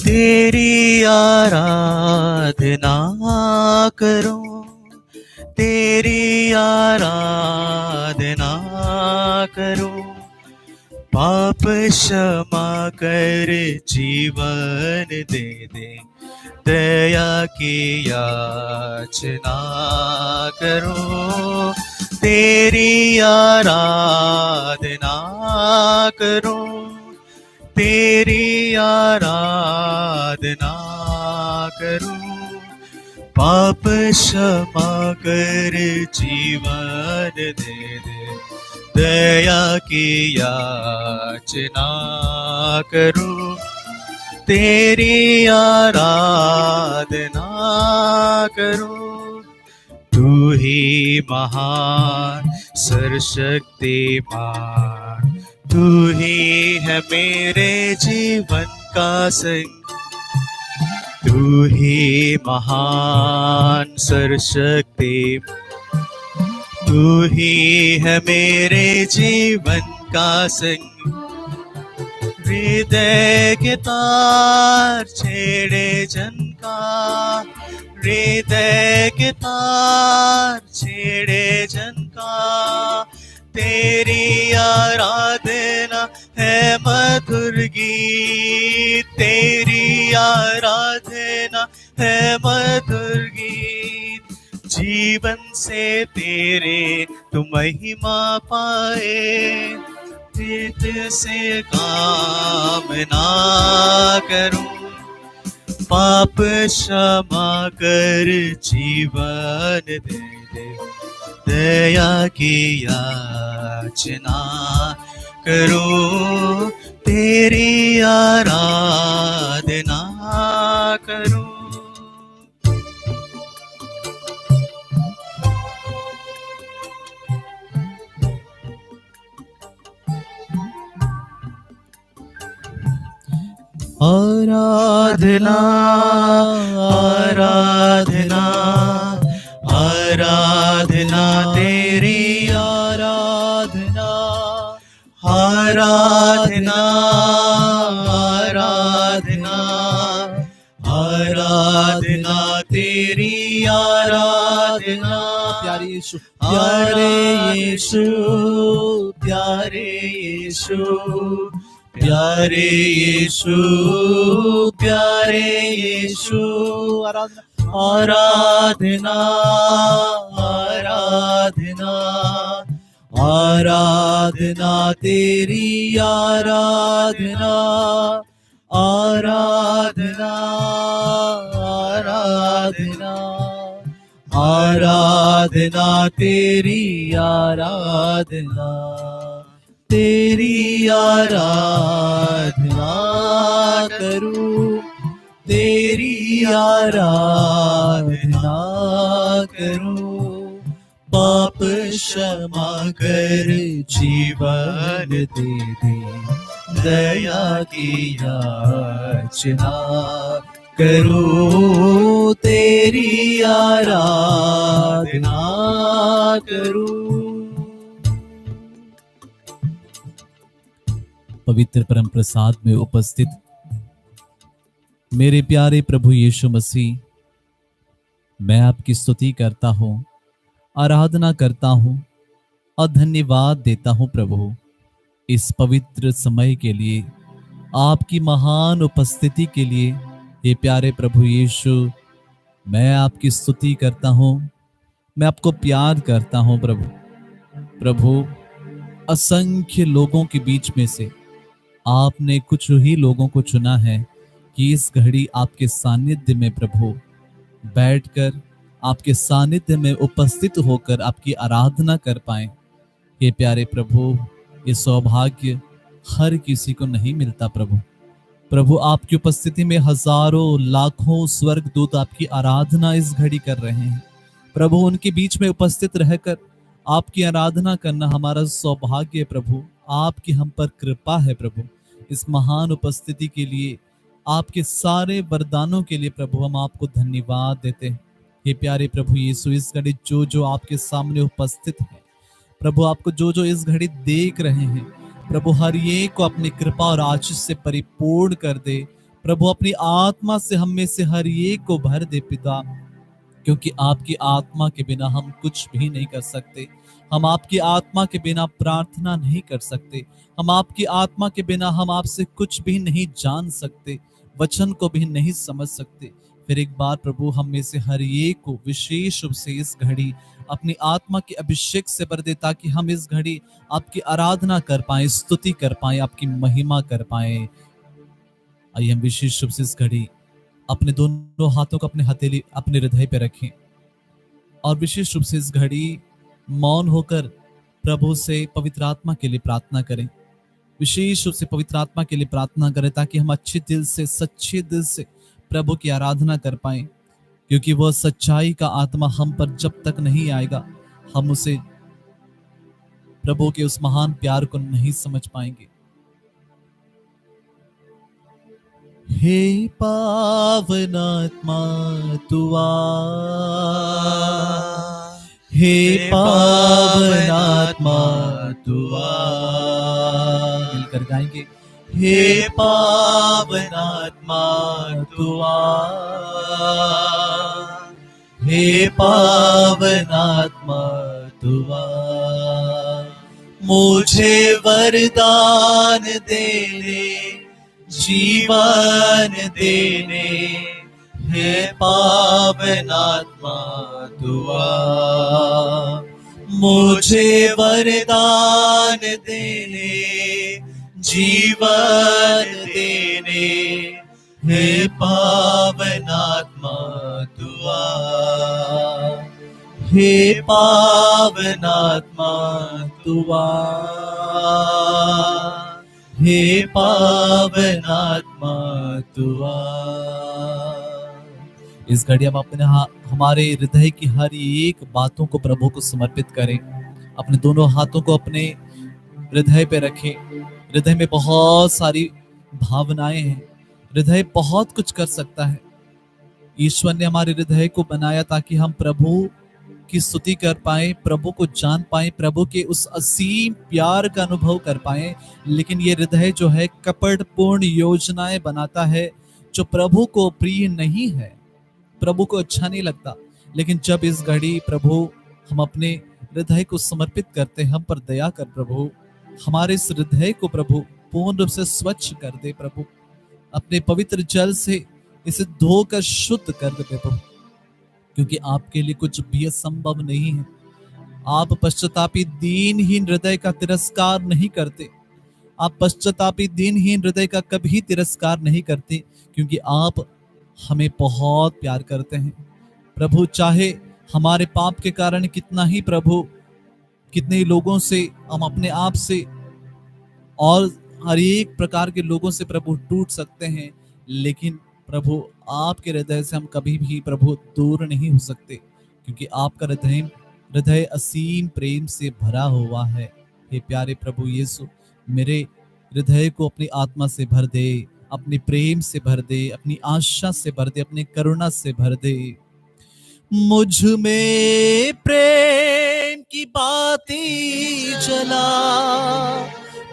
तेरी आराधना करो, तेरी आराधना करो। पाप क्षमा कर जीवन दे दे, दया की याचना करो। तेरी आराधना करो, तेरी आराधना करो। पाप क्षमा कर जीवन दे दे, दया की याचना करो। तेरी आराधना करो। तू ही महान सर्वशक्तिमान, तू ही है मेरे जीवन का संग। तू ही महान सर्वशक्ति, तू ही है मेरे जीवन का संग। हृदय के तार छेड़े जनका, हृदय के तार छेड़े जनका। तेरी आराधना है मधुर गीत, तेरी आराधना है मधुर गीत। जीवन से तेरे तू महिमा पाए, प्रीत से काम ना करूं। पाप क्षमा कर जीवन दे दे, दया की याचना करो। तेरी आराधना करो। आराधना आराधना आराधना, तेरी आराधना आराधना आराधना आराधना, तेरी आराधना। प्यारे यीशु, प्यारे यीशु, प्यारे यीशु, प्यारे यीशु, प्यारे यीशु। आराधना आराधना आराधना, तेरी आराधना आराधना आराधना आराधना, तेरी आराधना। तेरी आराधना करूं, तेरी आराधना करूं। पाप क्षमा कर जीवन दे दे, दया की याचना करूं। तेरी आराधना करूं। पवित्र परम प्रसाद में उपस्थित मेरे प्यारे प्रभु यीशु मसीह, मैं आपकी स्तुति करता हूं, आराधना करता हूं और धन्यवाद देता हूं प्रभु इस पवित्र समय के लिए, आपकी महान उपस्थिति के लिए। ये प्यारे प्रभु यीशु, मैं आपकी स्तुति करता हूं, मैं आपको प्यार करता हूं प्रभु। असंख्य लोगों के बीच में से आपने कुछ ही लोगों को चुना है कि इस घड़ी आपके सानिध्य में प्रभु बैठकर, आपके सानिध्य में उपस्थित होकर आपकी आराधना कर पाए। ये प्यारे प्रभु, ये सौभाग्य हर किसी को नहीं मिलता प्रभु। आपकी उपस्थिति में हजारों लाखों स्वर्गदूत आपकी आराधना इस घड़ी कर रहे हैं प्रभु। उनके बीच में उपस्थित रहकर आपकी आराधना करना हमारा सौभाग्य है प्रभु। आपकी हम पर कृपा है प्रभु। इस महान उपस्थिति के लिए, आपके सारे वरदानों के लिए प्रभु हम आपको धन्यवाद देते हैं। हे प्यारे प्रभु यीशु, इस घड़ी जो जो आपके सामने उपस्थित है प्रभु, आपको जो जो इस घड़ी देख रहे हैं प्रभु, हर एक को अपनी कृपा और आशीष से परिपूर्ण कर दे प्रभु अपनी आत्मा से हम में से हर एक को भर दे पिता, क्योंकि आपकी आत्मा के बिना हम कुछ भी नहीं कर सकते। हम आपकी आत्मा के बिना प्रार्थना नहीं कर सकते। हम आपकी आत्मा के बिना हम आपसे कुछ भी नहीं जान सकते, वचन को भी नहीं समझ सकते। फिर एक बार प्रभु हम में से हर एक को विशेष रूप से इस घड़ी अपनी आत्मा के अभिषेक से भर दे, ताकि हम इस घड़ी आपकी आराधना कर पाए, स्तुति कर पाए, आपकी महिमा कर पाए। आइए हम विशेष रूप से इस घड़ी अपने दोनों हाथों को अपने हथेली अपने हृदय पे रखें और विशेष रूप से इस घड़ी मौन होकर प्रभु से पवित्र आत्मा के लिए प्रार्थना करें। विशेष रूप से पवित्र आत्मा के लिए प्रार्थना करें, ताकि हम अच्छे दिल से, सच्चे दिल से प्रभु की आराधना कर पाए, क्योंकि वह सच्चाई का आत्मा हम पर जब तक नहीं आएगा, हम उसे, प्रभु के उस महान प्यार को नहीं समझ पाएंगे। हे पावन आत्मा तू आ, हे पावन आत्मा तू आ, मिलकर गाएंगे। हे पावन आत्मा तू आ, हे पावन आत्मा तू आ, मुझे वरदान देने, जीवन देने, हे पावन आत्मा तू आ, मुझे वरदान देने, जीवन देने, हे पावन आत्मा तू आ, हे पावन आत्मा तू आ, हे पावन आत्मा तू आ। इस घड़ी हम अपने हमारे हृदय की हर एक बातों को प्रभु को समर्पित करें। अपने दोनों हाथों को अपने हृदय पे रखें। हृदय में बहुत सारी भावनाएं हैं, हृदय बहुत कुछ कर सकता है। ईश्वर ने हमारे हृदय को बनाया ताकि हम प्रभु की स्तुति कर पाए, प्रभु को जान पाए, प्रभु के उस असीम प्यार का अनुभव कर पाए। लेकिन ये हृदय जो है कपटपूर्ण योजनाएं बनाता है, जो प्रभु को प्रिय नहीं है, प्रभु को अच्छा नहीं लगता। लेकिन जब इस घड़ी प्रभु हम अपने हृदय को समर्पित करते हैं, हम पर दया कर प्रभु, हमारे इस हृदय को प्रभु पूर्ण रूप से स्वच्छ कर दे प्रभु, अपने पवित्र जल से इसे धोकर शुद्ध कर दे प्रभु, क्योंकि आपके लिए कुछ भी असंभव नहीं है। आप पश्चातापी दीनहीन हृदय का तिरस्कार नहीं करते। आप पश्चातापी दीनहीन हृदय का कभी तिरस्कार नहीं करते, क्योंकि आप हमें बहुत प्यार करते हैं प्रभु। चाहे हमारे पाप के कारण कितना ही प्रभु, कितने ही लोगों से हम अपने आप से और हर एक प्रकार के लोगों से प्रभु टूट सकते हैं, लेकिन प्रभु आपके हृदय से हम कभी भी प्रभु दूर नहीं हो सकते, क्योंकि आपका हृदय असीम प्रेम से भरा हुआ है। हे प्यारे प्रभु यीशु, मेरे हृदय को अपनी आत्मा से भर दे, अपने प्रेम से भर दे, अपनी आशा से भर दे, अपनी करुणा से भर दे। मुझ में प्रेम की बाती जला,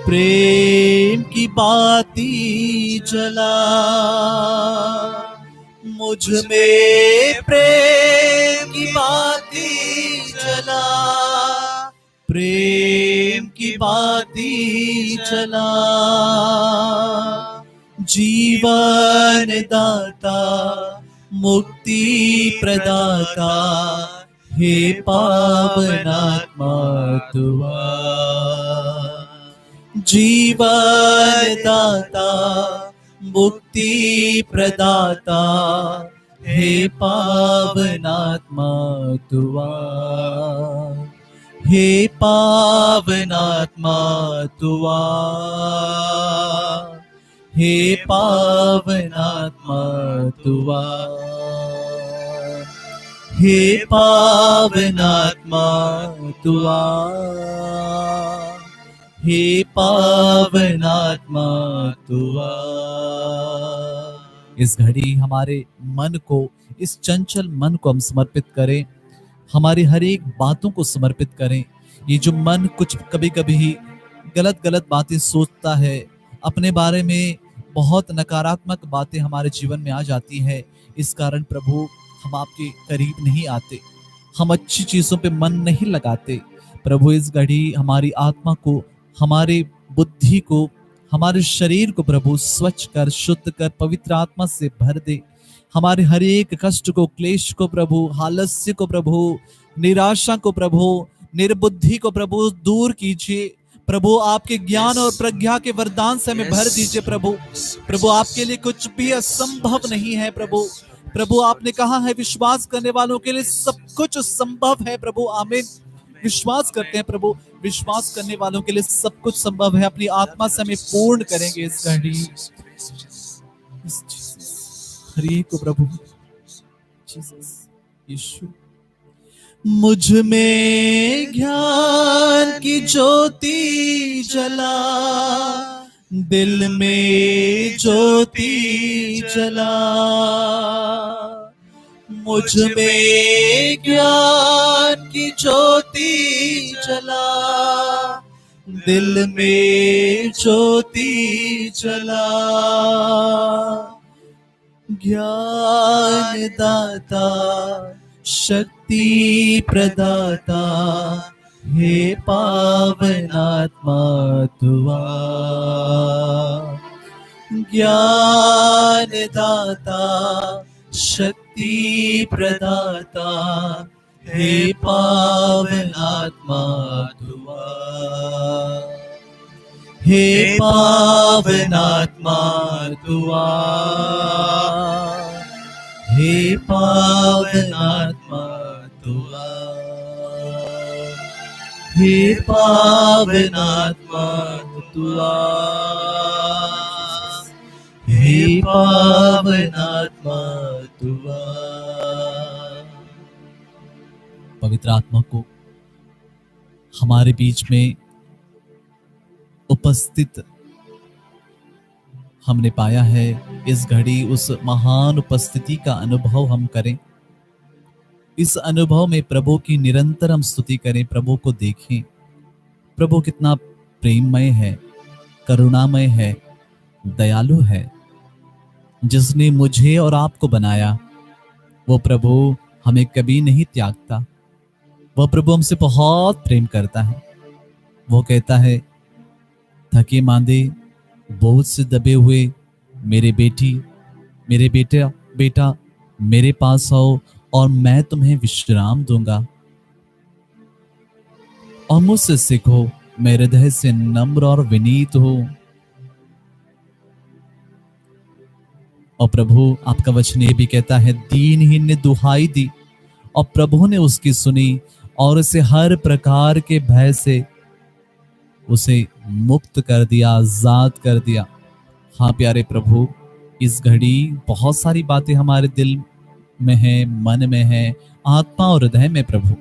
प्रेम की बाती जला, मुझ में प्रेम की बाती जला, प्रेम की बाती जला, जीवन दाता, मुक्ति प्रदाता, हे पावन आत्मा तू आ, जीवन दाता, मुक्ति प्रदाता, हे पावन आत्मा तू आ, हे पावन आत्मा तू आ, हे पावन आत्मा तू आ, हे पावन आत्मा तू आ, हे पावन आत्मा तू आ। इस घड़ी हमारे मन को, इस चंचल मन को हम समर्पित करें, हमारी हर एक बातों को समर्पित करें। ये जो मन कुछ कभी कभी गलत गलत बातें सोचता है, अपने बारे में बहुत नकारात्मक बातें हमारे जीवन में आ जाती है। इस कारण प्रभु हम आपके करीब नहीं आते, हम अच्छी चीजों पे मन नहीं लगाते। प्रभु इस घड़ी हमारी आत्मा को, हमारी बुद्धि को, हमारे शरीर को प्रभु स्वच्छ कर, शुद्ध कर, पवित्र आत्मा से भर दे। हमारे हर एक कष्ट को, क्लेश को प्रभु, आलस्य को प्रभु, निराशा को प्रभु, निर्बुद्धि को प्रभु दूर कीजिए। प्रभु आपके ज्ञान और प्रज्ञा के वरदान से हमें भर दीजिए प्रभु। प्रभु आपके लिए कुछ भी असंभव नहीं है प्रभु। प्रभु आपने कहा है विश्वास करने वालों के लिए सब कुछ संभव है प्रभु। आमीन। विश्वास करते हैं प्रभु, विश्वास करने वालों के लिए सब कुछ संभव है। अपनी आत्मा से हमें पूर्ण करेंगे इस घड़ी। हर एक को प्रभु यीशु। मुझ में ज्ञान की ज्योति जला, दिल में ज्योति जला। मुझ में ज्ञान की ज्योति जला, दिल में ज्योति जला। ज्ञान दाता, शक्ति प्रदाता, हे पावन आत्मा तू आ। ज्ञान दाता, शक्ति प्रदाता, हे पावन आत्मा तू आ। हे पावन आत्मा तू आ, हे पावन आत्मा तू आ, हे पावन आत्मा तू आ, हे पावन आत्मा तू आ। पवित्र आत्मा को हमारे बीच में उपस्थित हमने पाया है। इस घड़ी उस महान उपस्थिति का अनुभव हम करें। इस अनुभव में प्रभु की निरंतर हम स्तुति करें, प्रभु को देखें। प्रभु कितना प्रेममय है, करुणामय है, दयालु है। जिसने मुझे और आपको बनाया वो प्रभु हमें कभी नहीं त्यागता। वह प्रभु हमसे बहुत प्रेम करता है। वो कहता है, थके मांदे बोझ से दबे हुए मेरे बेटी, मेरे बेटा मेरे पास आओ और मैं तुम्हें विश्राम दूंगा। और मुझसे सीखो, मैं हृदय से नम्र और विनीत हूं। और प्रभु आपका वचन ये भी कहता है, दीनहीन ने दुहाई दी और प्रभु ने उसकी सुनी और उसे हर प्रकार के भय से उसे मुक्त कर दिया, आजाद कर दिया। हाँ प्यारे प्रभु, इस घड़ी बहुत सारी बातें हमारे दिल में है, मन में है, आत्मा और हृदय में प्रभु।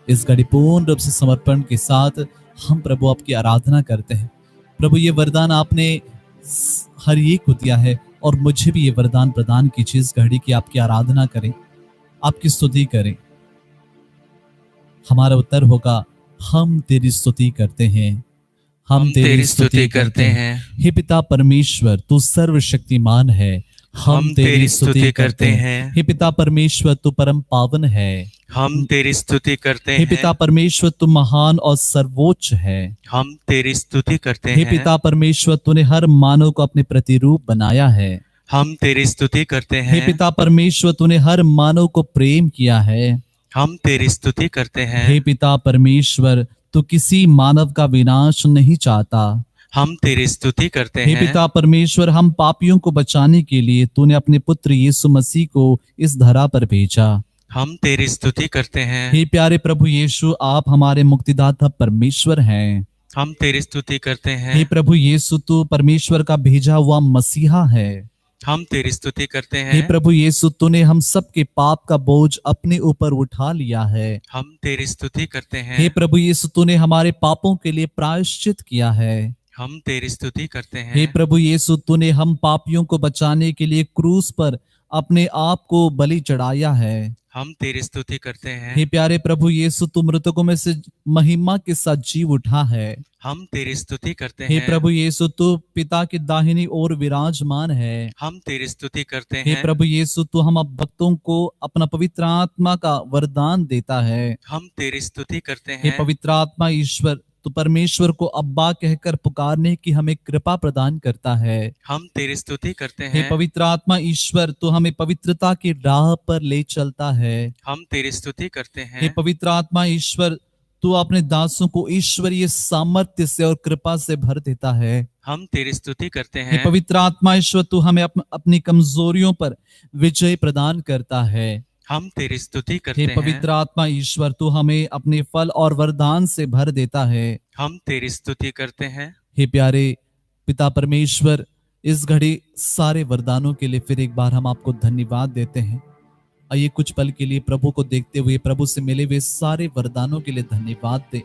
इस घड़ी पूर्ण रूप से समर्पण के साथ हम प्रभु आपकी आराधना करते हैं। प्रभु ये वरदान आपने हर एक को दिया है और मुझे भी ये वरदान प्रदान कीजिए इस घड़ी की आपकी आराधना करें, आपकी स्तुति करें। हमारा उत्तर होगा, हम तेरी स्तुति करते हैं, हम तेरी स्तुति करते हैं। हे पिता परमेश्वर, तू सर्वशक्तिमान है, हम तेरी स्तुति करते हैं। हे पिता परमेश्वर, तू परम पावन है, हम तेरी स्तुति करते हैं। हे पिता परमेश्वर, तू महान और सर्वोच्च है, हम तेरी स्तुति करते हैं। हे पिता परमेश्वर, तूने हर मानव को अपने प्रतिरूप बनाया है, हम तेरी स्तुति करते हैं। हे पिता परमेश्वर, तूने हर मानव को प्रेम किया है, हम तेरी स्तुति करते हैं। हे पिता परमेश्वर, तू किसी मानव का विनाश नहीं चाहता, हम तेरी स्तुति करते हे हैं। पिता परमेश्वर, हम पापियों को बचाने के लिए तूने अपने पुत्र यीशु मसीह को इस धरा पर भेजा, हम तेरी स्तुति करते हैं। हे प्यारे प्रभु यीशु, आप हमारे मुक्तिदाता परमेश्वर हैं, हम तेरी स्तुति करते हैं। हे प्रभु यीशु, तू परमेश्वर का भेजा हुआ मसीहा है, हम तेरी स्तुति करते हैं। हे प्रभु यीशु, तूने हम सबके पाप का बोझ अपने ऊपर उठा लिया है, हम तेरी स्तुति करते हैं। हे प्रभु यीशु, तूने हमारे पापों के लिए प्रायश्चित किया है, हम तेरी स्तुति करते हैं। हे प्रभु यीशु, तूने हम पापियों को बचाने के लिए क्रूस पर अपने आप को बलि चढ़ाया है। हम तेरी स्तुति करते हैं। हे प्यारे प्रभु यीशु, तू मृतकों में से महिमा के साथ जी उठा है। हम तेरी स्तुति करते हे हैं। प्रभु यीशु, तू पिता की दाहिनी ओर विराजमान है। हम तेरी स्तुति करते हे हैं। प्रभु यीशु, तू हम भक्तों को अपना पवित्र आत्मा का वरदान देता है। हम तेरी स्तुति करते हे हैं। पवित्र आत्मा ईश्वर, तू परमेश्वर को अब्बा कहकर पुकारने की हमें कृपा प्रदान करता है। हम तेरी स्तुति करते हे हैं। पवित्र आत्मा ईश्वर, तू हमें पवित्रता की राह पर ले चलता है। हम तेरी स्तुति करते हे हैं। पवित्र आत्मा ईश्वर, तू अपने दासों को ईश्वरीय सामर्थ्य से और कृपा से भर देता है। हम तेरी स्तुति करते हे हैं। पवित्र आत्मा ईश्वर, तू हमें अपनी कमजोरियों पर विजय प्रदान करता है। हम तेरी स्तुति हे करते हैं। पवित्र आत्मा ईश्वर, तू हमें अपने फल और वरदान से भर देता है। हम तेरी स्तुति करते हैं। हे प्यारे पिता परमेश्वर, इस घड़ी सारे वरदानों के लिए फिर एक बार हम आपको धन्यवाद देते हैं। आइए कुछ पल के लिए प्रभु को देखते हुए प्रभु से मिले हुए सारे वरदानों के लिए धन्यवाद दें।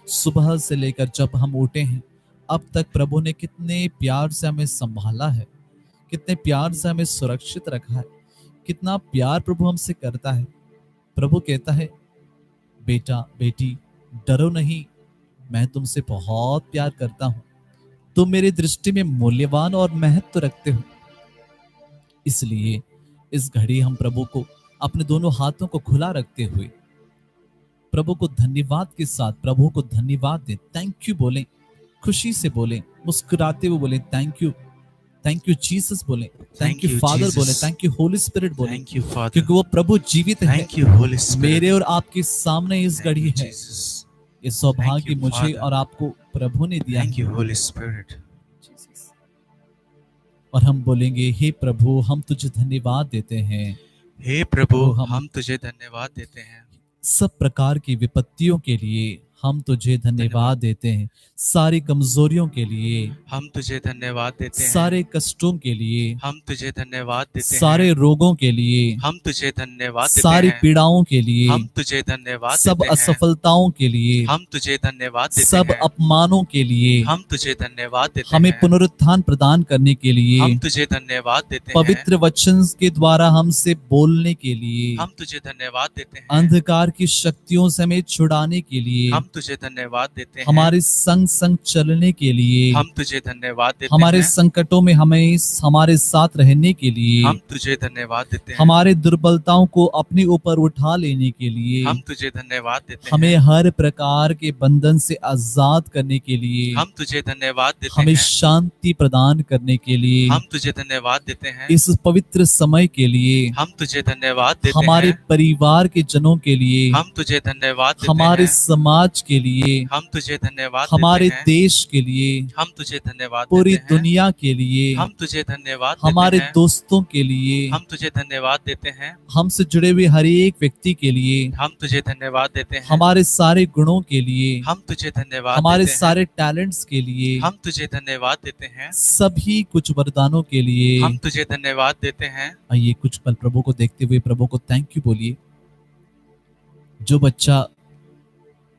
सुबह से लेकर जब हम उठे हैं अब तक प्रभु ने कितने प्यार से हमें संभाला है, कितने प्यार से हमें सुरक्षित रखा है, कितना प्यार प्रभु हमसे करता है। प्रभु कहता है, बेटा बेटी डरो नहीं, मैं तुमसे बहुत प्यार करता हूं, तुम मेरी दृष्टि में मूल्यवान और महत्व रखते हो। इसलिए इस घड़ी हम प्रभु को अपने दोनों हाथों को खुला रखते हुए प्रभु को धन्यवाद के साथ प्रभु को धन्यवाद दें। थैंक यू बोलें, खुशी से बोलें, मुस्कुराते हुए बोलें थैंक यू जीसस बोलें, थैंक यू फादर बोलें, थैंक यू होली स्पिरिट बोलें, थैंक यू फादर, क्योंकि वो प्रभु जीवित है। थैंक यू होली स्पिरिट, मेरे और आपके सामने इस घड़ी है। ये सौभाग्य Thank you, मुझे Father. और आपको प्रभु ने दिया थैंक है। You Holi spirit. और हम बोलेंगे, हे प्रभु हम तुझे धन्यवाद देते हैं। हे प्रभु प्रभु, हम तुझे धन्यवाद देते हैं। सब प्रकार की विपत्तियों के लिए हम तुझे धन्यवाद देते हैं। सारी कमजोरियों के लिए हम तुझे धन्यवाद देते हैं। सारे कष्टों के लिए हम तुझे धन्यवाद देते हैं। सारे रोगों के लिए हम तुझे धन्यवाद देते सारी हैं। पीड़ाओं के लिए हम तुझे धन्यवाद सब देते हैं। असफलताओं के लिए हम तुझे धन्यवाद देते सब हैं। अपमानों के लिए हम तुझे धन्यवाद देते हमें हैं। पुनरुत्थान प्रदान करने के लिए हम तुझे धन्यवाद देते हैं। पवित्र वचन के द्वारा हमसे बोलने के लिए हम तुझे धन्यवाद देते हैं। अंधकार की शक्तियों से हमें छुड़ाने के लिए हम तुझे धन्यवाद देते हैं। हमारे संग संग चलने के लिए हम तुझे धन्यवाद देते हमारे हैं। संकटों में हमें हमारे साथ रहने के लिए हम तुझे धन्यवाद देते हैं। हमारे दुर्बलताओं को अपने ऊपर उठा लेने के लिए हम तुझे धन्यवाद देते हैं। हमें हर प्रकार के बंधन से आजाद करने के लिए हम तुझे धन्यवाद देते हमें हैं। शांति प्रदान करने के लिए हम तुझे धन्यवाद देते हैं। इस पवित्र समय के लिए हम तुझे धन्यवाद देते हमारे हैं। परिवार के जनों के लिए हम तुझे धन्यवाद देते हमारे हैं। समाज के लिए हम तुझे धन्यवाद हमारे देते हैं। देश के लिए हम तुझे धन्यवाद पूरी देते हैं। दुनिया के लिए हम तुझे धन्यवाद हमारे देते हैं। दोस्तों के लिए हम तुझे धन्यवाद देते हैं। हमसे जुड़े हुए हर एक व्यक्ति के लिए हम तुझे धन्यवाद देते हैं। हमारे सारे गुणों के लिए हम तुझे धन्यवाद हमारे देते हैं। सारे टैलेंट्स के लिए हम तुझे धन्यवाद देते हैं। सभी कुछ वरदानों के लिए हम तुझे धन्यवाद देते हैं। आइए कुछ पल प्रभु को देखते हुए प्रभु को थैंक यू बोलिए। जो बच्चा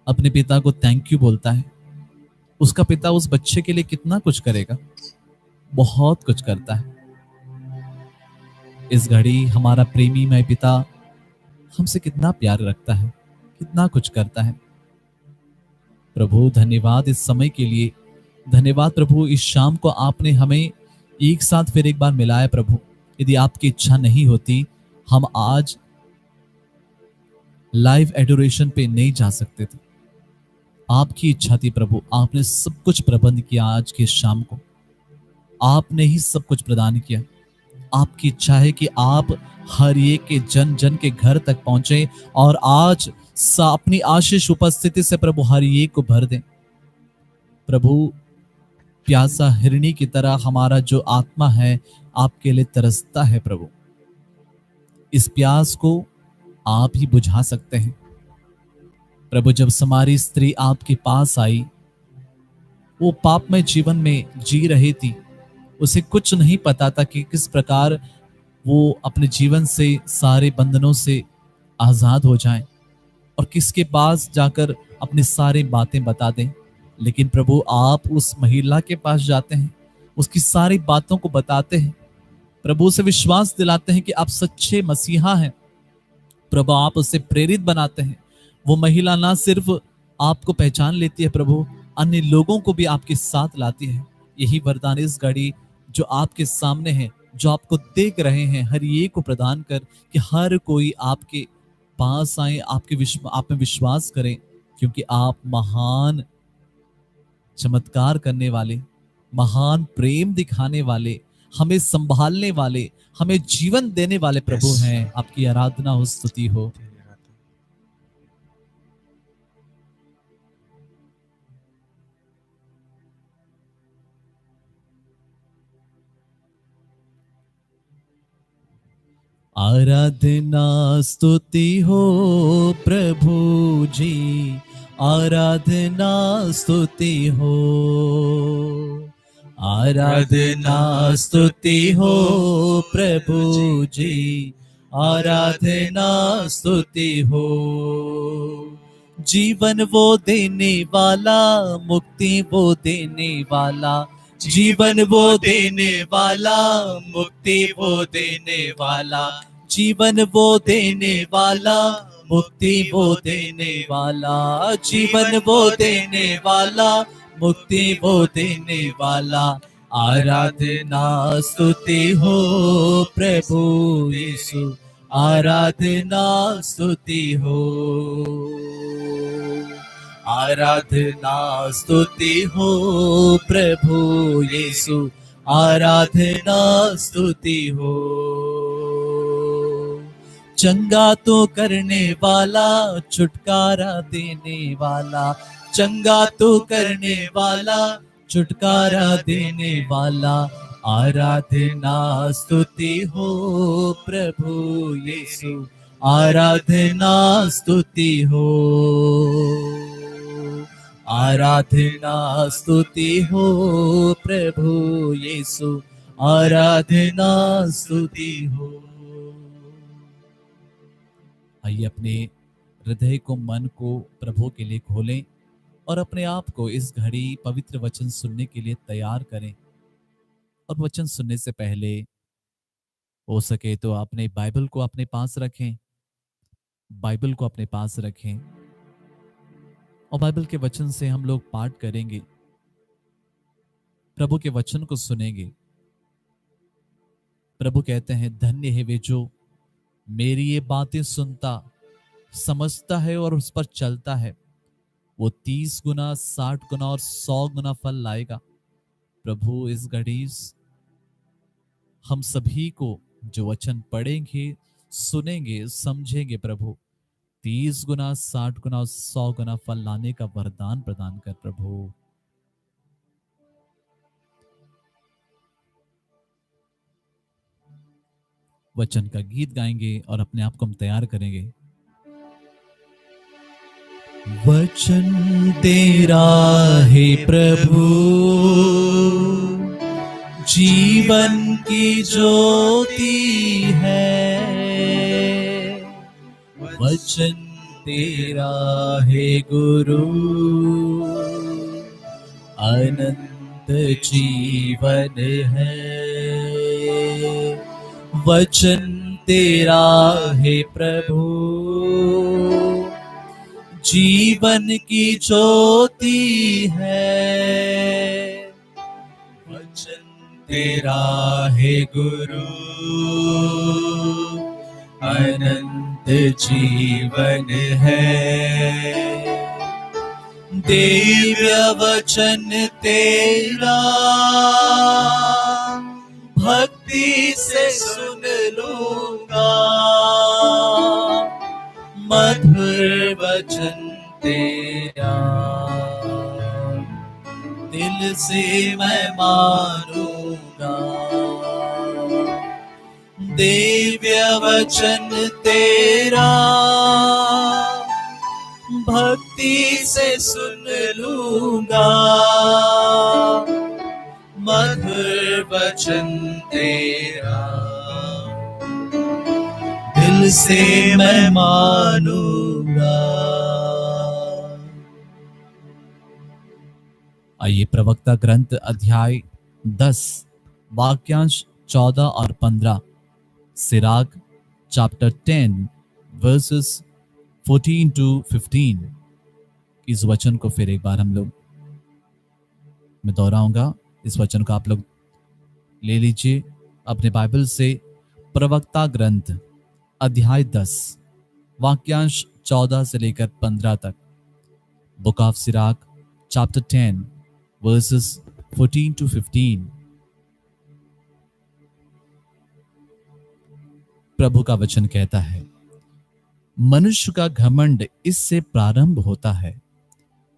अपने पिता को थैंक यू बोलता है उसका पिता उस बच्चे के लिए कितना कुछ करेगा, बहुत कुछ करता है। इस घड़ी हमारा प्रेमी मय पिता हमसे कितना प्यार रखता है, कितना कुछ करता है। प्रभु धन्यवाद इस समय के लिए, धन्यवाद प्रभु इस शाम को आपने हमें एक साथ फिर एक बार मिलाया। प्रभु यदि आपकी इच्छा नहीं होती हम आज लाइव एडोरेशन पे नहीं जा सकते थे। आपकी इच्छा थी प्रभु, आपने सब कुछ प्रबंध किया। आज की शाम को आपने ही सब कुछ प्रदान किया। आपकी इच्छा है कि आप हर एक के जन जन के घर तक पहुंचे और आज अपनी आशीष उपस्थिति से प्रभु हर एक को भर दें। प्रभु प्यासा हिरणी की तरह हमारा जो आत्मा है आपके लिए तरसता है। प्रभु इस प्यास को आप ही बुझा सकते हैं। प्रभु जब समारी स्त्री आपके पास आई, वो पापमय जीवन में जी रही थी, उसे कुछ नहीं पता था कि किस प्रकार वो अपने जीवन से सारे बंधनों से आजाद हो जाएं और किसके पास जाकर अपनी सारी बातें बता दें। लेकिन प्रभु आप उस महिला के पास जाते हैं, उसकी सारी बातों को बताते हैं। प्रभु से विश्वास दिलाते हैं कि आप सच्चे मसीहा हैं। प्रभु आप उसे प्रेरित बनाते हैं। वो महिला ना सिर्फ आपको पहचान लेती है प्रभु, अन्य लोगों को भी आपके साथ लाती है। यही वरदान इस घड़ी जो आपके सामने है, जो आपको देख रहे हैं, हर एक को प्रदान कर कि हर कोई आपके पास आए, आप में विश्वास करें, क्योंकि आप महान चमत्कार करने वाले, महान प्रेम दिखाने वाले, हमें संभालने वाले, हमें जीवन देने वाले प्रभु Yes. हैं। आपकी आराधना हो, स्तुति हो। आराधना स्तुति हो प्रभु जी, आराधना स्तुति हो, आराधना स्तुति हो प्रभु जी, आराधना स्तुति हो। जीवन वो देने वाला, मुक्ति वो देने वाला, जीवन वो देने वाला, मुक्ति वो देने वाला, जीवन वो देने वाला, मुक्ति वो देने वाला, जीवन वो देने वाला, मुक्ति वो देने वाला। आराधना स्तुति हो प्रभु यीशु, आराधना स्तुति हो, आराधना स्तुति हो प्रभु यीशु, आराधना स्तुति हो। चंगा तो करने वाला, छुटकारा देने वाला, चंगा तो करने वाला, छुटकारा देने वाला। आराधना स्तुति हो प्रभु यीशु, आराधना स्तुति हो, आराधना स्तुति हो प्रभु यीशु, आराधना स्तुति हो। आइए अपने हृदय को, मन को प्रभु के लिए खोलें और अपने आप को इस घड़ी पवित्र वचन सुनने के लिए तैयार करें। और वचन सुनने से पहले हो सके तो अपने बाइबल को अपने पास रखें, बाइबल को अपने पास रखें और बाइबल के वचन से हम लोग पाठ करेंगे, प्रभु के वचन को सुनेंगे। प्रभु कहते हैं धन्य है वे जो मेरी ये बातें सुनता, समझता है और उस पर चलता है, वो 30 गुना, 60 गुना और 100 गुना फल लाएगा। प्रभु इस घड़ी हम सभी को जो वचन पढ़ेंगे, सुनेंगे, समझेंगे, प्रभु 30 गुना, 60 गुना और 100 गुना फल लाने का वरदान प्रदान कर प्रभु। वचन का गीत गाएंगे और अपने आप को हम तैयार करेंगे। वचन तेरा है प्रभु, जीवन की ज्योति है। वचन तेरा है गुरु, अनंत जीवन है। वचन तेरा है प्रभु, जीवन की ज्योति है। वचन तेरा है गुरु, अनंत जीवन है। दिव्य वचन तेरा भक्ति से सुन लूंगा, मधुर वचन तेरा दिल से मैं मानूंगा। दिव्य वचन तेरा भक्ति से सुन लूंगा, मधुर वचन तेरा दिल से मैं मानूंगा। आइए प्रवक्ता ग्रंथ अध्याय 10 वाक्यांश 14 और 15, सिराक चैप्टर 10 वर्सेस 14 टू 15। इस वचन को फिर एक बार हम लोग, मैं दोहराऊंगा, इस वचन को आप लोग ले लीजिए अपने बाइबल से। प्रवक्ता ग्रंथ अध्याय 10 वाक्यांश 14 से लेकर 15 तक। Book of Sirach chapter 10 verses 14 to 15। प्रभु का वचन कहता है, मनुष्य का घमंड इससे प्रारंभ होता है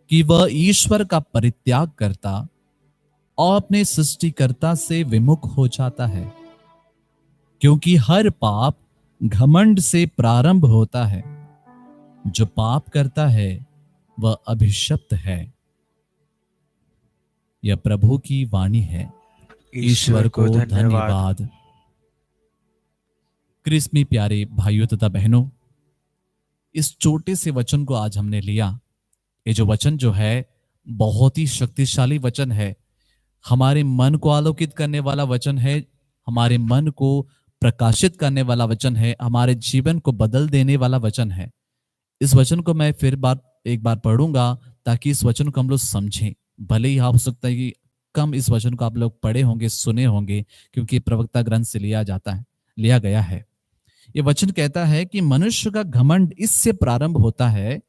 कि वह ईश्वर का परित्याग करता और अपने सृष्टिकर्ता से विमुख हो जाता है, क्योंकि हर पाप घमंड से प्रारंभ होता है। जो पाप करता है वह अभिशप्त है। यह प्रभु की वाणी है। ईश्वर को धन्यवाद। क्रिस्मी प्यारे भाइयों तथा बहनों, इस छोटे से वचन को आज हमने लिया। ये जो वचन जो है बहुत ही शक्तिशाली वचन है, हमारे मन को आलोकित करने वाला वचन है, हमारे मन को प्रकाशित करने वाला वचन है, हमारे जीवन को बदल देने वाला वचन है। इस वचन को मैं फिर एक बार पढ़ूंगा ताकि इस वचन को हम लोग समझें। भले ही हो सकता है कि कम इस वचन को आप लोग पढ़े होंगे, सुने होंगे, क्योंकि प्रवक्ता ग्रंथ से लिया गया है। ये वचन कहता है कि मनुष्य का घमंड इससे प्रारंभ होता है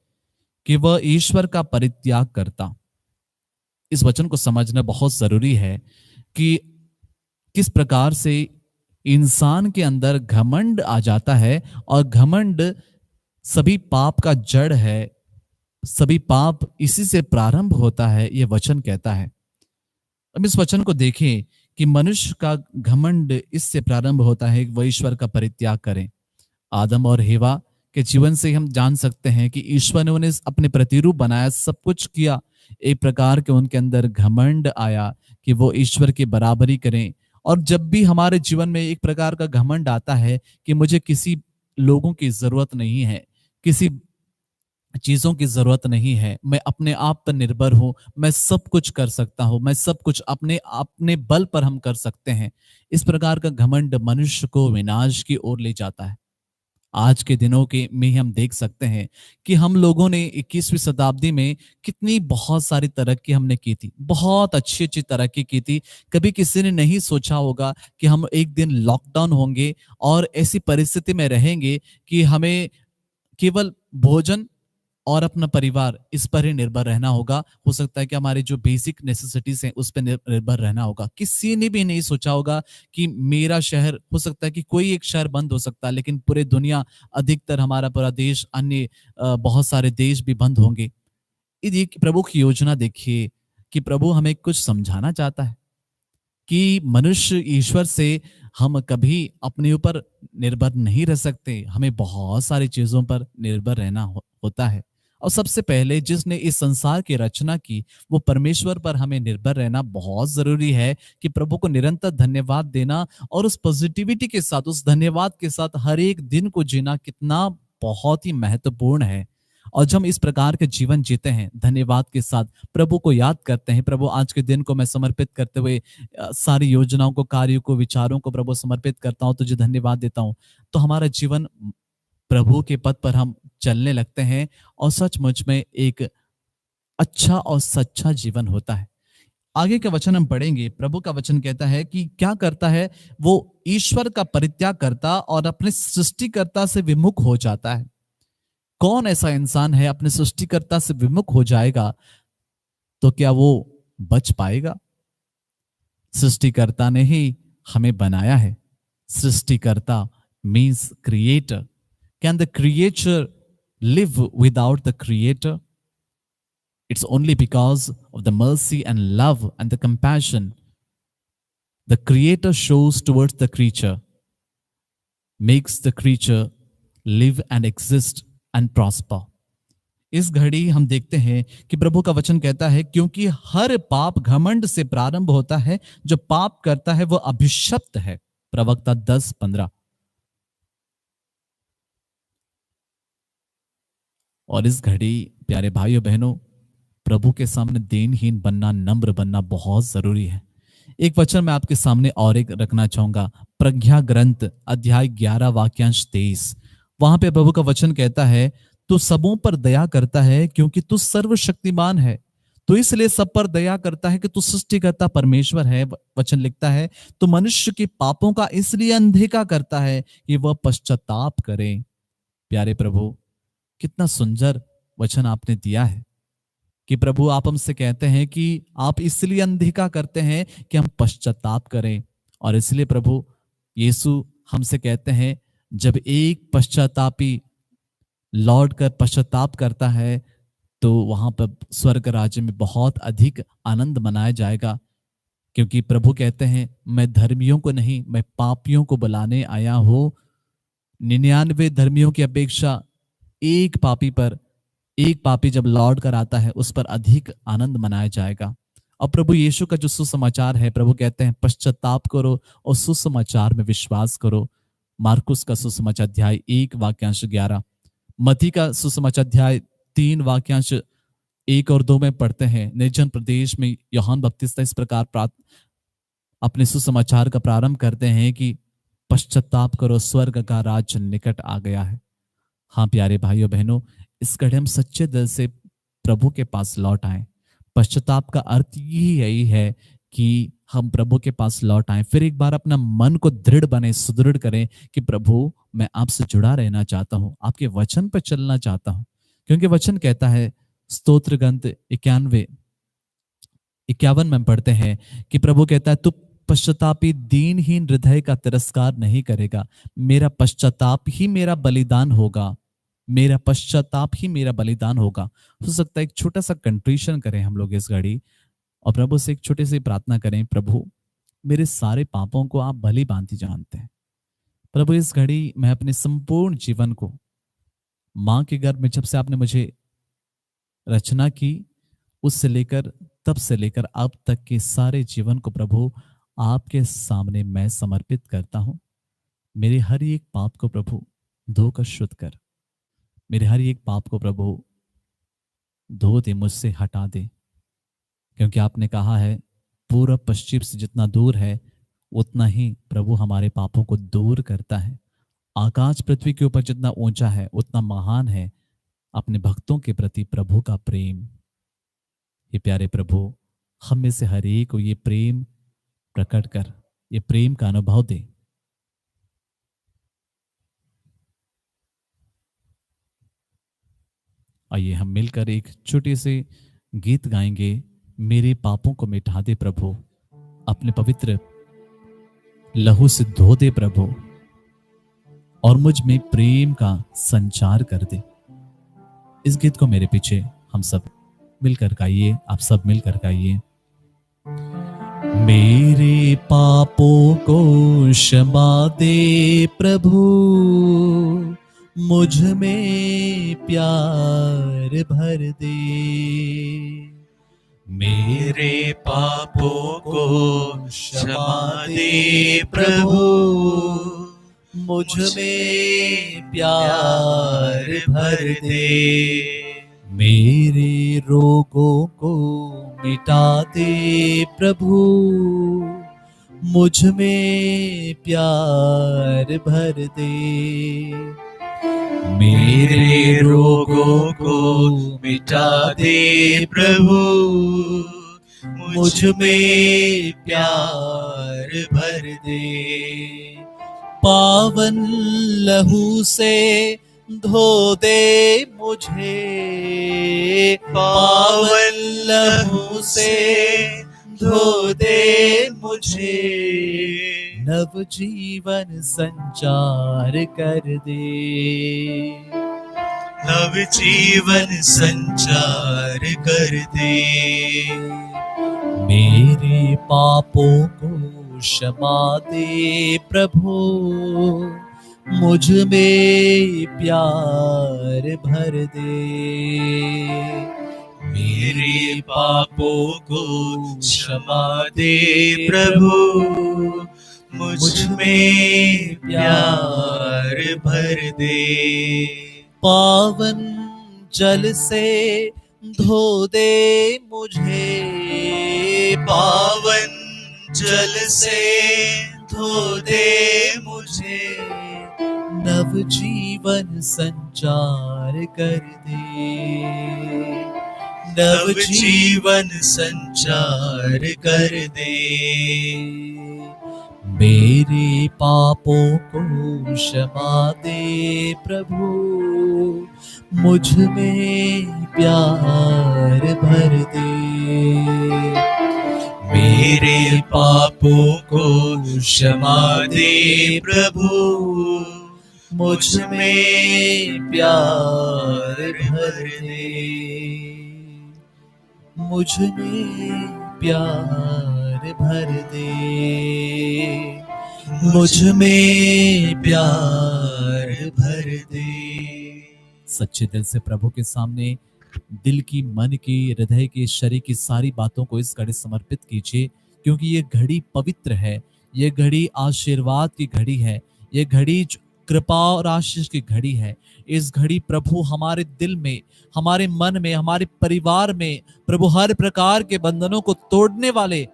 कि वह ईश्वर का परित्याग करता। इस वचन को समझना बहुत जरूरी है कि किस प्रकार से इंसान के अंदर घमंड आ जाता है, और घमंड सभी पाप का जड़ है, सभी पाप इसी से प्रारंभ होता है, यह वचन कहता है। अब इस वचन को देखें कि मनुष्य का घमंड इससे प्रारंभ होता है कि वह ईश्वर का परित्याग करें। आदम और हेवा के जीवन से हम जान सकते हैं कि ईश्वर ने उन्हें अपने प्रतिरूप बनाया, सब कुछ किया, एक प्रकार के उनके अंदर घमंड आया कि वो ईश्वर की बराबरी करें। और जब भी हमारे जीवन में एक प्रकार का घमंड आता है कि मुझे किसी लोगों की जरूरत नहीं है, किसी चीजों की जरूरत नहीं है, मैं अपने आप पर निर्भर हूं, मैं सब कुछ कर सकता हूं, मैं सब कुछ अपने बल पर हम कर सकते हैं, इस प्रकार का घमंड मनुष्य को विनाश की ओर ले जाता है। आज के दिनों के में हम देख सकते हैं कि हम लोगों ने 21वीं शताब्दी में कितनी बहुत सारी तरक्की हमने की थी, बहुत अच्छी अच्छी तरक्की की थी। कभी किसी ने नहीं सोचा होगा कि हम एक दिन लॉकडाउन होंगे और ऐसी परिस्थिति में रहेंगे कि हमें केवल भोजन और अपना परिवार इस पर ही निर्भर रहना होगा। हो सकता है कि हमारे जो बेसिक नेसेसिटीज हैं उस पर निर्भर रहना होगा। किसी ने भी नहीं सोचा होगा कि मेरा शहर, हो सकता है कि कोई एक शहर बंद हो सकता है, लेकिन पूरे दुनिया, अधिकतर हमारा पूरा देश, अन्य बहुत सारे देश भी बंद होंगे। ये प्रभु की योजना देखिए कि प्रभु हमें कुछ समझाना चाहता है कि मनुष्य ईश्वर से हम कभी अपने ऊपर निर्भर नहीं रह सकते, हमें बहुत सारी चीजों पर निर्भर रहना होता है। और सबसे पहले जिसने इस संसार की रचना की वो परमेश्वर पर हमें निर्भर रहना बहुत जरूरी है कि प्रभु को निरंतर धन्यवाद देना और उस पॉजिटिविटी के साथ, उस धन्यवाद के साथ हर एक दिन को जीना कितना बहुत ही महत्वपूर्ण है। और जब हम इस प्रकार के जीवन जीते हैं, धन्यवाद के साथ प्रभु को याद करते हैं, प्रभु आज के दिन को मैं समर्पित करते हुए सारी योजनाओं को, कार्यों को, विचारों को प्रभु समर्पित करता हूं, तुझे धन्यवाद देता हूं, तो हमारा जीवन प्रभु के पथ पर हम चलने लगते हैं और सचमुच में एक अच्छा और सच्चा जीवन होता है। आगे का वचन हम पढ़ेंगे। प्रभु का वचन कहता है कि क्या करता है, वो ईश्वर का परित्याग करता और अपने सृष्टिकर्ता से विमुख हो जाता है। कौन ऐसा इंसान है अपने सृष्टिकर्ता से विमुख हो जाएगा तो क्या वो बच पाएगा? सृष्टिकर्ता ने ही हमें बनाया है। सृष्टिकर्ता means creator. Can the creature live without the creator? It's only because of the mercy and love and the compassion the creator shows towards the creature makes the creature live and exist and prosper. इस घड़ी हम देखते हैं कि प्रभु का वचन कहता है क्योंकि हर पाप घमंड से प्रारंभ होता है, जो पाप करता है वह अभिशप्त है। प्रवक्ता 10:15। और इस घड़ी प्यारे भाइयों बहनों, प्रभु के सामने दीनहीन बनना, नम्र बनना बहुत जरूरी है, एक वचन मैं आपके सामने और एक रखना चाहूंगा, प्रज्ञा ग्रंथ अध्याय 11 वाक्यांश 23। वहां पे प्रभु का वचन कहता है, तू सबों पर दया करता है क्योंकि तू सर्वशक्तिमान है, तो इसलिए सब पर दया करता है कि तू सृष्टिकर्ता परमेश्वर है। वचन लिखता है, तो मनुष्य के पापों का इसलिए अनदेखा करता है कि वह पश्चाताप करे। प्यारे प्रभु, कितना सुंदर वचन आपने दिया है कि प्रभु आप हमसे कहते हैं कि आप इसलिए अनदेखा करते हैं कि हम पश्चाताप करें। और इसलिए प्रभु यीशु हमसे कहते हैं, जब एक पश्चातापी लौट कर पश्चाताप करता है तो वहां पर स्वर्ग राज्य में बहुत अधिक आनंद मनाया जाएगा। क्योंकि प्रभु कहते हैं, मैं धर्मियों को नहीं, मैं पापियों को बुलाने आया हूं। 99 धर्मियों की अपेक्षा एक पापी जब लौट कर आता है उस पर अधिक आनंद मनाया जाएगा। और प्रभु यीशु का जो सुसमाचार है, प्रभु कहते हैं पश्चाताप करो और सुसमाचार में विश्वास करो। मार्कुस का सुसमाचार अध्याय 1 वाक्यांश 11, मती का सुसमाचार अध्याय 3 वाक्यांश 1 और 2 में पढ़ते हैं, निर्जन प्रदेश में यूहन्ना बपतिस्ता इस प्रकार अपने सुसमाचार का प्रारंभ करते हैं कि पश्चाताप करो, स्वर्ग का राज्य निकट आ गया है। हाँ प्यारे भाइयों बहनों, इस घड़ी हम सच्चे दिल से प्रभु के पास लौट आए। पश्चाताप का अर्थ यही है कि हम प्रभु के पास लौट आए, फिर एक बार अपना मन को दृढ़ बने, सुदृढ़ करें कि प्रभु मैं आपसे जुड़ा रहना चाहता हूं, आपके वचन पर चलना चाहता हूं। क्योंकि वचन कहता है, स्तोत्र ग्रंथ 51 में पढ़ते हैं कि प्रभु कहता है, तू पश्चातापी दीनहीन हृदय का तिरस्कार नहीं करेगा, मेरा पश्चाताप ही मेरा बलिदान होगा, मेरा पश्चाताप ही मेरा बलिदान होगा। हो सकता है एक छोटा सा कंट्रीशन करें हम लोग इस घड़ी और प्रभु से एक छोटी सी प्रार्थना करें, प्रभु मेरे सारे पापों को आप भली भांति जानते हैं। प्रभु इस घड़ी मैं अपने संपूर्ण जीवन को, मां के गर्भ में जब से आपने मुझे रचना की उससे लेकर तब से लेकर अब तक के सारे जीवन को प्रभु आपके सामने मैं समर्पित करता हूं। मेरे हर एक पाप को प्रभु धोकर शुद्ध कर, मेरे हर एक पाप को प्रभु धो दे, मुझसे हटा दे। क्योंकि आपने कहा है पूर्व पश्चिम से जितना दूर है उतना ही प्रभु हमारे पापों को दूर करता है। आकाश पृथ्वी के ऊपर जितना ऊंचा है उतना महान है अपने भक्तों के प्रति प्रभु का प्रेम। ये प्यारे प्रभु, हम में से हर एक को ये प्रेम प्रकट कर, ये प्रेम का अनुभव दे। आइए हम मिलकर एक छोटे से गीत गाएंगे, मेरे पापों को मिटा दे प्रभु, अपने पवित्र लहू से धो दे प्रभु, और मुझ में प्रेम का संचार कर दे। इस गीत को मेरे पीछे हम सब मिलकर गाइए, आप सब मिलकर गाइए। मेरे पापों को क्षमा दे प्रभु, मुझ में प्यार भर दे। मेरे पापों को क्षमा दे प्रभु, मुझ में प्यार भर दे। मेरे रोगों को मिटा दे प्रभु, मुझ में प्यार भर दे। मेरे रोगों को मिटा दे प्रभु, मुझ में प्यार भर दे। पावन लहू से धो दे मुझे, पावन लहू से धो दे मुझे, नव जीवन संचार कर दे, नव जीवन संचार कर दे। मेरे पापों को क्षमा दे प्रभु, मुझ में प्यार भर दे। मेरे पापों को क्षमा दे प्रभु, मुझ में प्यार भर दे। पावन जल से धो दे मुझे, पावन जल से धो दे मुझे, नव जीवन संचार कर दे, नव जीवन संचार कर दे। मेरे पापों को क्षमा दे प्रभु, मुझ में प्यार भर दे। मेरे पापों को क्षमा दे प्रभु, मुझ में प्यार भर दे, मुझ में प्यार भर दे, मुझ में प्यार भर दे। सच्चे दिल से प्रभु के सामने दिल की, मन की, हृदय की, शरीर की सारी बातों को इस घड़ी समर्पित कीजिए, क्योंकि ये घड़ी पवित्र है, ये घड़ी आशीर्वाद की घड़ी है, ये घड़ी कृपा और आशीष की घड़ी है। इस घड़ी प्रभु हमारे दिल में, हमारे मन में, हमारे परिवार में प्रभु हर प्रकार के बंधनों को तोड़ने वाले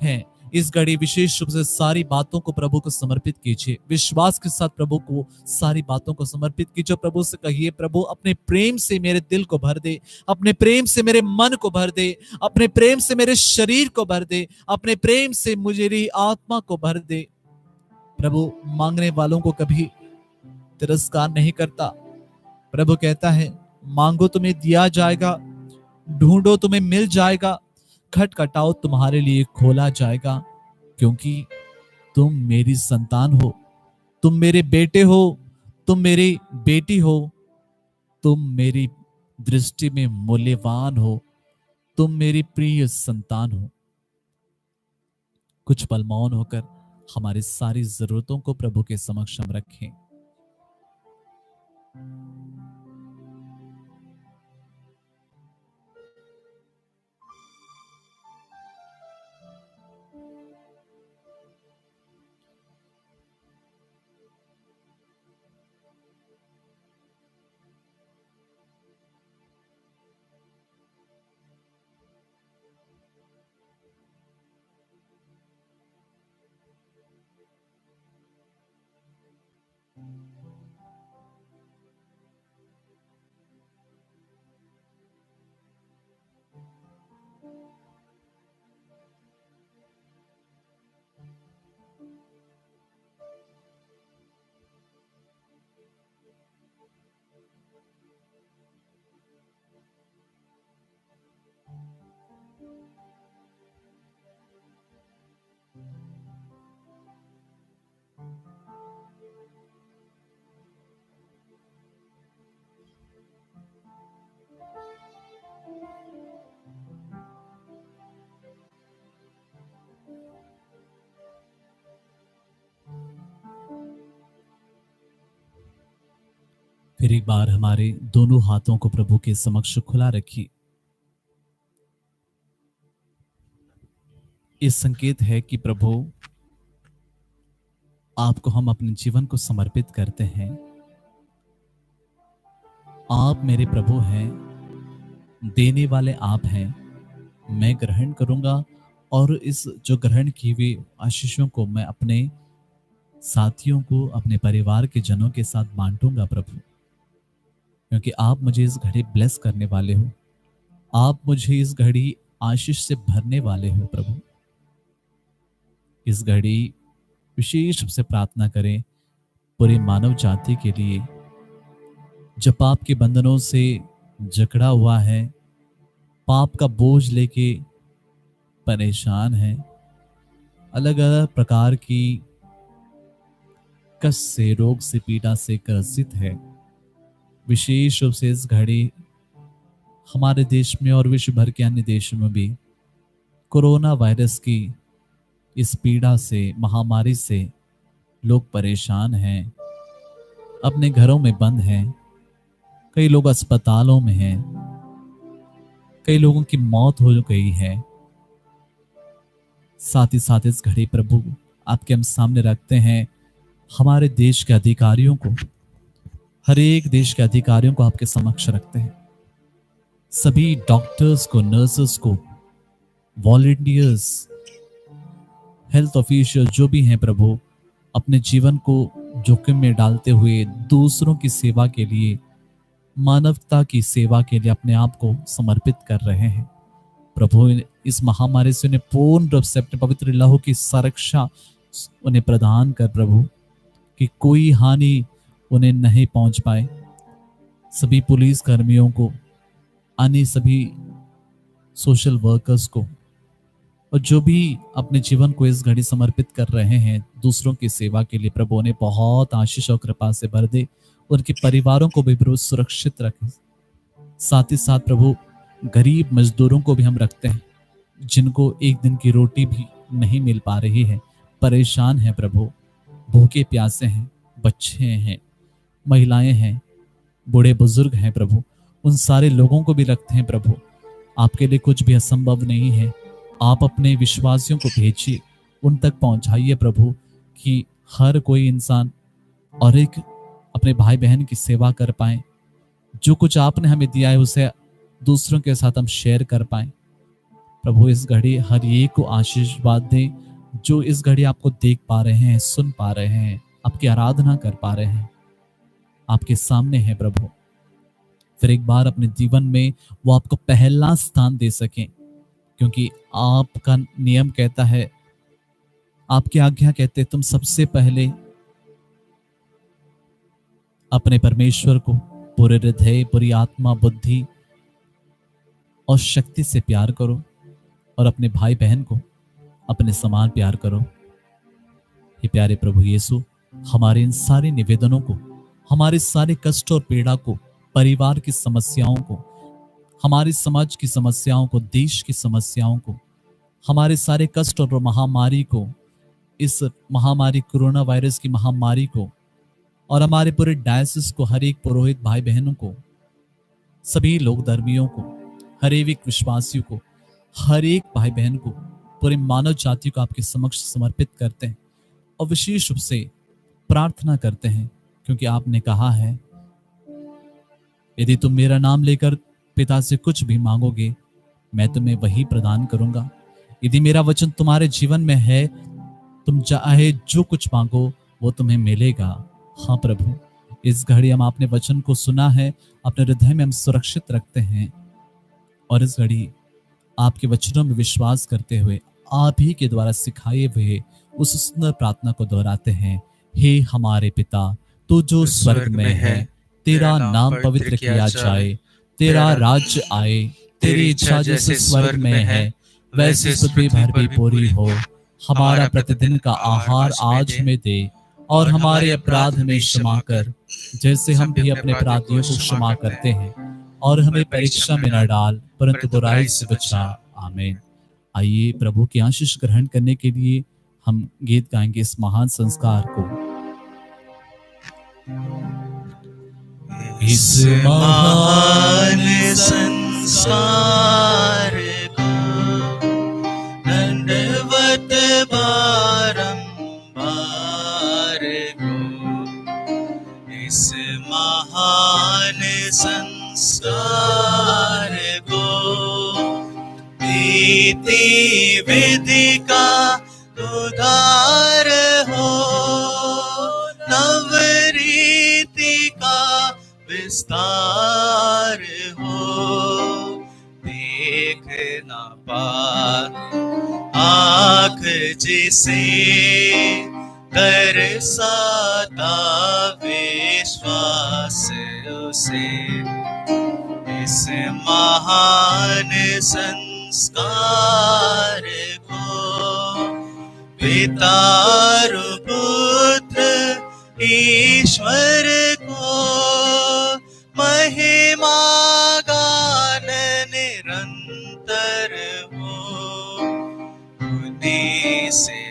हैं। इस घड़ी विशेष रूप से सारी बातों को प्रभु को समर्पित कीजिए, विश्वास के साथ प्रभु को सारी बातों को समर्पित कीजिए। प्रभु से कहिए, प्रभु अपने प्रेम से मेरे दिल को भर दे, अपने प्रेम से मेरे मन को भर दे, अपने प्रेम से मेरे शरीर को भर दे, अपने प्रेम से मेरी आत्मा को भर दे। प्रभु मांगने वालों को कभी तिरस्कार नहीं करता। प्रभु कहता है, मांगो तुम्हें दिया जाएगा, ढूंढो तुम्हें मिल जाएगा, खटखटाओ तुम्हारे लिए खोला जाएगा, क्योंकि तुम मेरी संतान हो, तुम मेरे बेटे हो, तुम मेरी बेटी हो, तुम मेरी दृष्टि में मूल्यवान हो, तुम मेरी प्रिय संतान हो। कुछ पल मौन होकर हमारी सारी जरूरतों को प्रभु के समक्ष हम रखें। फिर एक बार हमारे दोनों हाथों को प्रभु के समक्ष खुला रखिए। इस संकेत है कि प्रभु आपको हम अपने जीवन को समर्पित करते हैं। आप मेरे प्रभु हैं, देने वाले आप हैं। मैं ग्रहण करूंगा और इस जो ग्रहण की हुई आशीषों को मैं अपने साथियों को, अपने परिवार के जनों के साथ बांटूंगा प्रभु, क्योंकि आप मुझे इस घड़ी ब्लेस करने वाले हो, आप मुझे इस घड़ी आशीष से भरने वाले हो प्रभु। इस घड़ी विशेष रूप से प्रार्थना करें पूरी मानव जाति के लिए, जो पाप के बंधनों से जकड़ा हुआ है, पाप का बोझ लेके परेशान है, अलग अलग प्रकार की कष्ट से, रोग से, पीड़ा से ग्रसित है। विशेष रूप से इस घड़ी हमारे देश में और विश्व भर के अन्य देशों में भी कोरोना वायरस की इस पीड़ा से, महामारी से लोग परेशान हैं, अपने घरों में बंद हैं, कई लोग अस्पतालों में हैं, कई लोगों की मौत हो गई है। साथ ही साथ इस घड़ी प्रभु आपके हम सामने रखते हैं हमारे देश के अधिकारियों को, हर एक देश के अधिकारियों को आपके समक्ष रखते हैं। सभी डॉक्टर्स को, नर्सेस को, वॉलंटियर्स, हेल्थ ऑफिशियल जो भी हैं प्रभु, अपने जीवन को जोखिम में डालते हुए दूसरों की सेवा के लिए, मानवता की सेवा के लिए अपने आप को समर्पित कर रहे हैं प्रभु। इस महामारी से उन्हें पूर्ण रूप से अपने पवित्र लहू की संरक्षा उन्हें प्रदान कर प्रभु, कि कोई हानि उन्हें नहीं पहुंच पाए। सभी पुलिस कर्मियों को, अन्य सभी सोशल वर्कर्स को, और जो भी अपने जीवन को इस घड़ी समर्पित कर रहे हैं दूसरों की सेवा के लिए, प्रभु उन्हें बहुत आशीष और कृपा से भर दे। उनके परिवारों को भी प्रभु सुरक्षित रखें। साथ ही साथ प्रभु गरीब मजदूरों को भी हम रखते हैं, जिनको एक दिन की रोटी भी नहीं मिल पा रही है, परेशान है प्रभु, भूखे प्यासे हैं, बच्चे हैं, महिलाएं हैं, बूढ़े बुजुर्ग हैं प्रभु। उन सारे लोगों को भी रखते हैं प्रभु। आपके लिए कुछ भी असंभव नहीं है। आप अपने विश्वासियों को भेजिए, उन तक पहुंचाइए प्रभु, कि हर कोई इंसान और एक अपने भाई बहन की सेवा कर पाए। जो कुछ आपने हमें दिया है उसे दूसरों के साथ हम शेयर कर पाए प्रभु। इस घड़ी हर एक को आशीर्वाद दे, जो इस घड़ी आपको देख पा रहे हैं, सुन पा रहे हैं, आपकी आराधना कर पा रहे हैं, आपके सामने है प्रभु। फिर एक बार अपने जीवन में वो आपको पहला स्थान दे सकें, क्योंकि आपका नियम कहता है, आपकी आज्ञा कहते हैं, तुम सबसे पहले अपने परमेश्वर को पूरे हृदय, पूरी आत्मा, बुद्धि और शक्ति से प्यार करो, और अपने भाई बहन को अपने समान प्यार करो। हे प्यारे प्रभु यीशु, हमारे इन सारे निवेदनों को, हमारे सारे कष्ट और पीड़ा को, परिवार की समस्याओं को, हमारे समाज की समस्याओं को, देश की समस्याओं को, हमारे सारे कष्ट और महामारी को, इस महामारी कोरोना वायरस की महामारी को, और हमारे पूरे डायसिस को, हर एक पुरोहित भाई बहनों को, सभी लोक धर्मियों को, हर एक विश्वासियों को, हर एक भाई बहन को, पूरे मानव जाति को आपके समक्ष समर्पित करते हैं। और विशेष रूप से प्रार्थना करते हैं, क्योंकि आपने कहा है, यदि तुम मेरा नाम लेकर पिता से कुछ भी मांगोगे, मैं तुम्हें वही प्रदान करूंगा। यदि मेरा वचन तुम्हारे जीवन में है, तुम चाहे जो कुछ मांगो वो तुम्हें मिलेगा। हाँ प्रभु, इस घड़ी हम आपने वचन को सुना है, अपने हृदय में हम सुरक्षित रखते हैं, और इस घड़ी आपके वचनों में विश्वास करते हुए आप ही के द्वारा सिखाए हुए उस सुंदर प्रार्थना को दोहराते हैं। हे हमारे पिता, तू जो स्वर्ग में है, तेरा नाम पवित्र किया जाए, तेरा राज्य आए, तेरी इच्छा जैसे स्वर्ग में है वैसे पृथ्वी पर भी पूरी हो। हमारा प्रतिदिन का आहार आज हमें दे, और हमारे अपराध हमें क्षमा कर, जैसे हम भी अपने अपराधियों को क्षमा करते हैं, और हमें परीक्षा में न डाल, परंतु बुराई से बचा। आमीन। आइए प्रभु की आशीष ग्रहण करने के लिए हम गीत गाएंगे इस महान संस्कार को। इस महान संस्कार को दंडवत बारंबार को, इस महान संस्कार को रीति विधि का उद्धार हो, नवरीति का विस्तार हो। देख ना पाए आँख जिसे दर्शाता विश्वास उसे, इस महान संस्कार को पिता पुत्र ईश्वर को महिमा गान निरंतर हो। उन्हीं से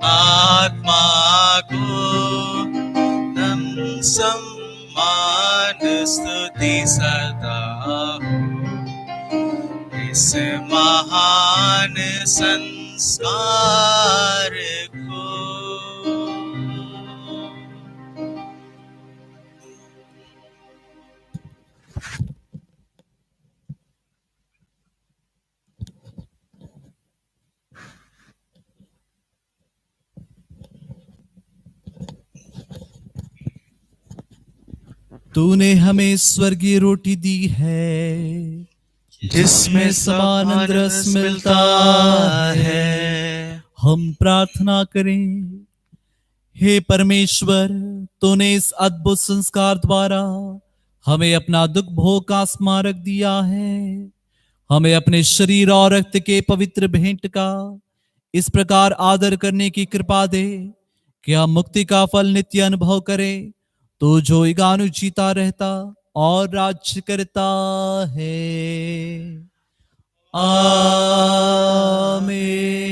आत्मा को नम सम्मान स्तुति सदा हो, इस महान संस्कार को। तूने हमें स्वर्गीय रोटी दी है, जिसमें समान रस मिलता है। हम प्रार्थना करें। हे परमेश्वर, तूने इस अद्भुत संस्कार द्वारा हमें अपना दुख भोग का स्मारक दिया है। हमें अपने शरीर और रक्त के पवित्र भेंट का इस प्रकार आदर करने की कृपा दे कि हम मुक्ति का फल नित्य अनुभव करें, तो जो युगानु जीता रहता और राज्य करता है। आमीन।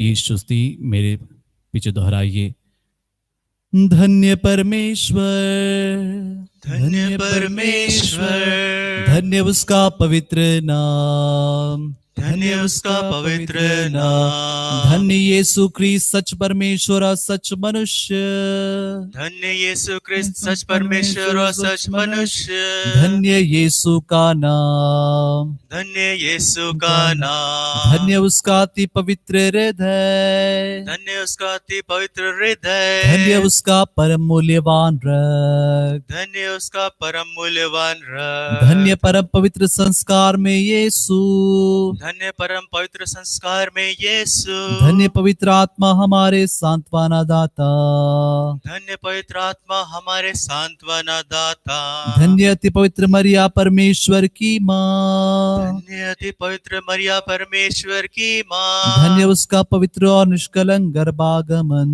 ये स्तुति मेरे पीछे दोहराइए। धन्य परमेश्वर, धन्य परमेश्वर, धन्य उसका पवित्र नाम, धन्य उसका पवित्र नाम। धन्य यीशु ख्रीस्त सच परमेश्वर और सच मनुष्य, धन्य यीशु ख्रीस्त सच परमेश्वर और सच मनुष्य। धन्य यीशु का नाम, धन्य यीशु का नाम। धन्य उसका अति पवित्र हृदय, धन्य उसका अति पवित्र हृदय। धन्य उसका परम मूल्यवान रक्त, धन्य उसका परम मूल्यवान रक्त। धन्य परम पवित्र संस्कार में यीशु, धन्य परम पवित्र संस्कार में यीशु। धन्य पवित्र आत्मा हमारे सांत्वना दाता, धन्य पवित्र आत्मा हमारे सांत्वना दाता। धन्य अति पवित्र मरिया परमेश्वर की माँ, धन्य अति पवित्र मरिया परमेश्वर की माँ। धन्य उसका पवित्र और निष्कलंक गर्भागमन,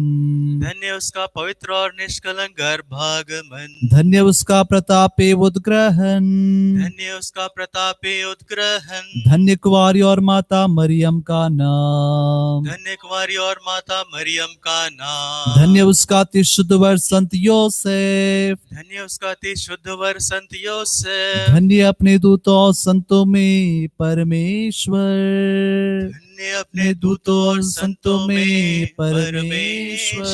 धन्य उसका पवित्र और निष्कलंक गर्भागमन। धन्य उसका प्रताप एवं उद्ग्रहण, धन्य उसका प्रताप एवं उद्ग्रहण। धन्य कुंवारी और माता मरियम का नाम, धन्य कुमारी और माता मरियम का नाम। धन्य उसका अति शुद्ध वर संत योसेफ, धन्य उसका अति शुद्ध वर संत योसेफ। धन्य अपने दूतों और संतों में परमेश्वर, धन्य अपने दूतों और संतों में परमेश्वर।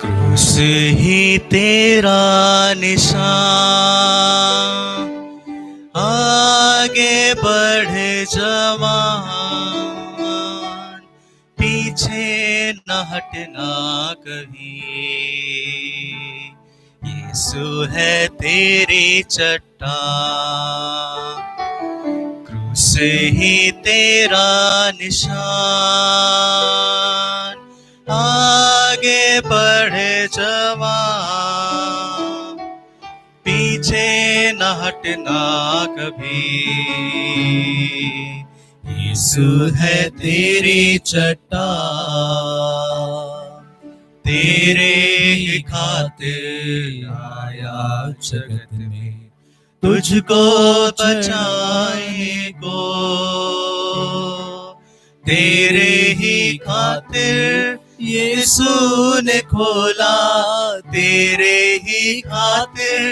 क्रूस ही तेरा निशान, आगे बढ़े जवान, पीछे न हटना कहीं। यीशु है तेरी चट्टान, क्रूस ही तेरा निशान, आगे बढ़े जवान, पीछे न हटना कभी। यीशु है तेरी चट्टान, तेरे ही खातिर आया जगत में, तुझको बचाने को। तेरे ही खातिर यीशु ने खोला, तेरे ही खातिर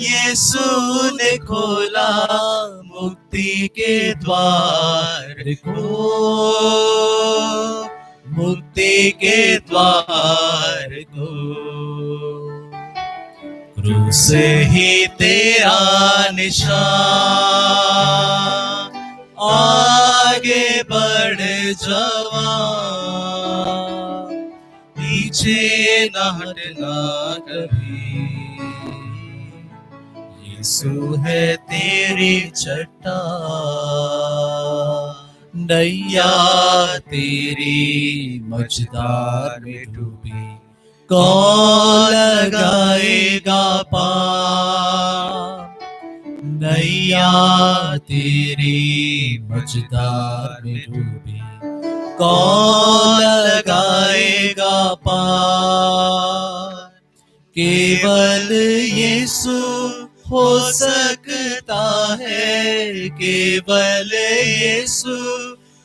यीशु ने खोला मुक्ति के द्वार को, मुक्ति के द्वार को। क्रूस ही तेरा निशान, आगे बढ़ जवान, पीछे न हटना कभी। यीशु है तेरी चट्टान, नैया तेरी मझधार में डूबी, कौन लगाएगा पार। नैया तेरी मझधार में डूबी, कौन लगाएगा पार। केवल यीशु हो सकता है, केवल यीशु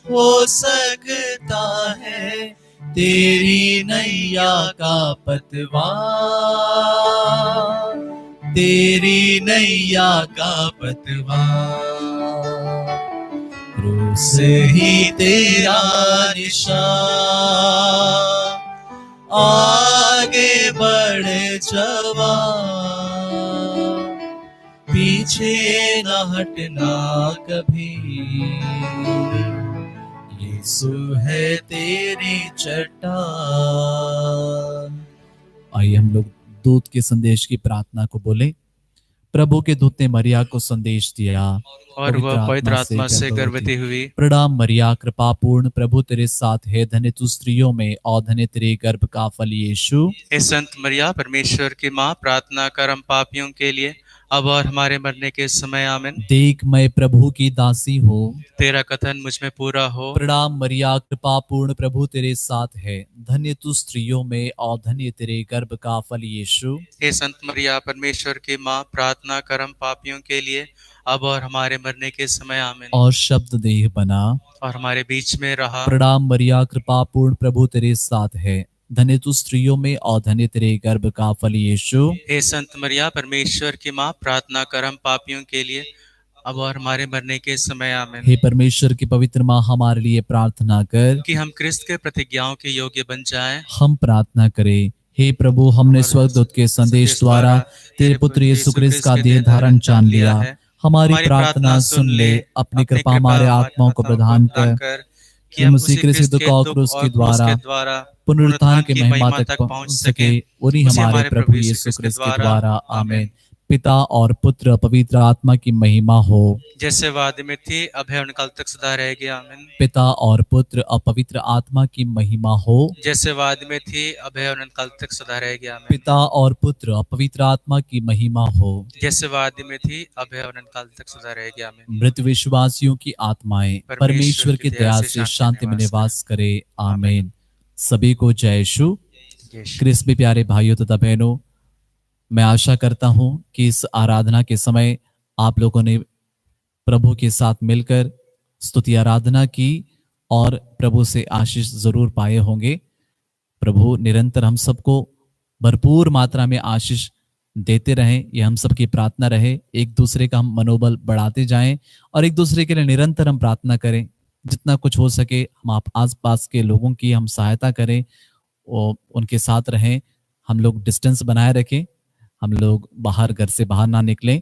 हो सकता है तेरी नैया का पतवार, तेरी नैया का पतवार। क्रूस ही तेरा निशान, आगे बढ़ जवान, पीछे न हटना कभी, यीशु है तेरी चट्टान। आइए हम लोग दूत के संदेश की प्रार्थना को बोले। प्रभु के दूत ने मरिया को संदेश दिया और वह पवित्र आत्मा से गर्भवती हुई। प्रणाम मरिया, कृपा पूर्ण, प्रभु तेरे साथ है, धन्य तू स्त्रियों में और धन्य तेरे गर्भ का फल यीशु। हे संत मरिया, परमेश्वर की माँ, प्रार्थना कर हम पापियों के लिए अब और हमारे मरने के समय, आमीन। देख मैं प्रभु की दासी हूँ, तेरा कथन मुझ में पूरा हो। प्रणाम मरिया, कृपा पूर्ण, प्रभु तेरे साथ है, धन्य तू स्त्रियों में और धन्य तेरे गर्भ का फल यीशु। हे संत मरिया, परमेश्वर की माँ, प्रार्थना कर हम पापियों के लिए अब और हमारे मरने के समय, आमीन। और शब्द देह बना और हमारे बीच में रहा। प्रणाम मरिया, कृपा पूर्ण, प्रभु तेरे साथ है, धन्य तू स्त्रियों में और धन्य तेरे गर्भ का फल यीशु। हे संत मरिया, परमेश्वर की माँ, प्रार्थना कर हम पापियों के लिए अब और हमारे मरने के समय, आमीन। हे परमेश्वर की पवित्र माँ, हमारे लिए प्रार्थना कर कि हम क्रिस्त के प्रतिज्ञाओं के योग्य बन जाएं। हम प्रार्थना करें। हे प्रभु, हमने स्वर्गदूत के संदेश द्वारा तेरे पुत्र यीशु क्रिस्त का देह धारण जान लिया। हमारी प्रार्थना सुन ले, अपनी कृपा हमारे आत्माओं को प्रदान कर कि हम उसी क्रिस्त दुख और क्रूस के द्वारा पुनरुत्थान के महिमा तक पहुंच सके, उन्हीं हमारे प्रभु यीशु क्रिस्त के द्वारा, आमीन। पिता और पुत्र पवित्र आत्मा की महिमा हो, जैसे वादे में थी अब है उनकाल तक सदा रहेगी, आमीन। पिता और पुत्र और पवित्र आत्मा की महिमा हो, जैसे वादे में थी अब है उनकाल तक सदा रहेगी, आमीन। पिता और पुत्र और पवित्र आत्मा की महिमा हो, जैसे वादे में थी अब है उनकाल तक सदा रहेगी, आमीन। मृत विश्वासियों की आत्माएं परमेश्वर की दया से शांति में निवास करे, आमीन। सभी को जय यीशु। क्रिस्त में प्यारे भाइयों तथा बहनों, मैं आशा करता हूं कि इस आराधना के समय आप लोगों ने प्रभु के साथ मिलकर स्तुति आराधना की और प्रभु से आशीष जरूर पाए होंगे। प्रभु निरंतर हम सबको भरपूर मात्रा में आशीष देते रहें, ये हम सबकी प्रार्थना रहे। एक दूसरे का हम मनोबल बढ़ाते जाएं और एक दूसरे के लिए निरंतर हम प्रार्थना करें। जितना कुछ हो सके हम आप आसपास के लोगों की हम सहायता करें और उनके साथ रहें। हम लोग डिस्टेंस बनाए रखें, हम लोग बाहर घर से बाहर ना निकलें।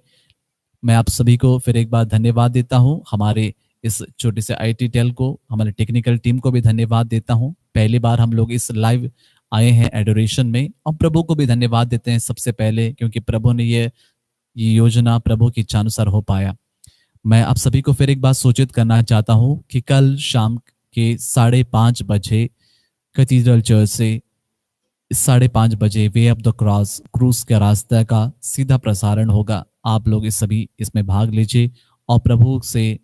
मैं आप सभी को फिर एक बार धन्यवाद देता हूं। हमारे इस छोटे से IT टेल को, हमारे टेक्निकल टीम को भी धन्यवाद देता हूं। पहली बार हम लोग इस लाइव आए हैं एडोरेशन में, और प्रभु को भी धन्यवाद देते हैं सबसे पहले, क्योंकि प्रभु ने ये योजना प्रभु की इच्छानुसार हो पाया। मैं आप सभी को फिर एक बार सूचित करना चाहता हूं कि कल शाम के 5:30 बजे कैथीड्रल चर्च से 5:30 बजे वे ऑफ द क्रॉस, क्रूस के रास्ते का सीधा प्रसारण होगा। आप लोग इस सभी इसमें भाग लीजिए और प्रभु से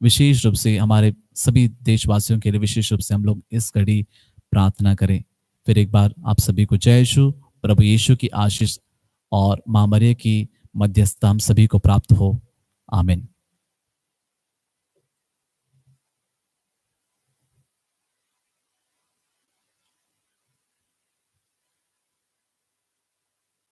विशेष रूप से, हमारे सभी देशवासियों के लिए विशेष रूप से हम लोग इस घड़ी प्रार्थना करें। फिर एक बार आप सभी को जय यीशु। प्रभु यीशु की आशीष और मां मरिया की मध्यस्थता हम सभी को प्राप्त हो, आमीन।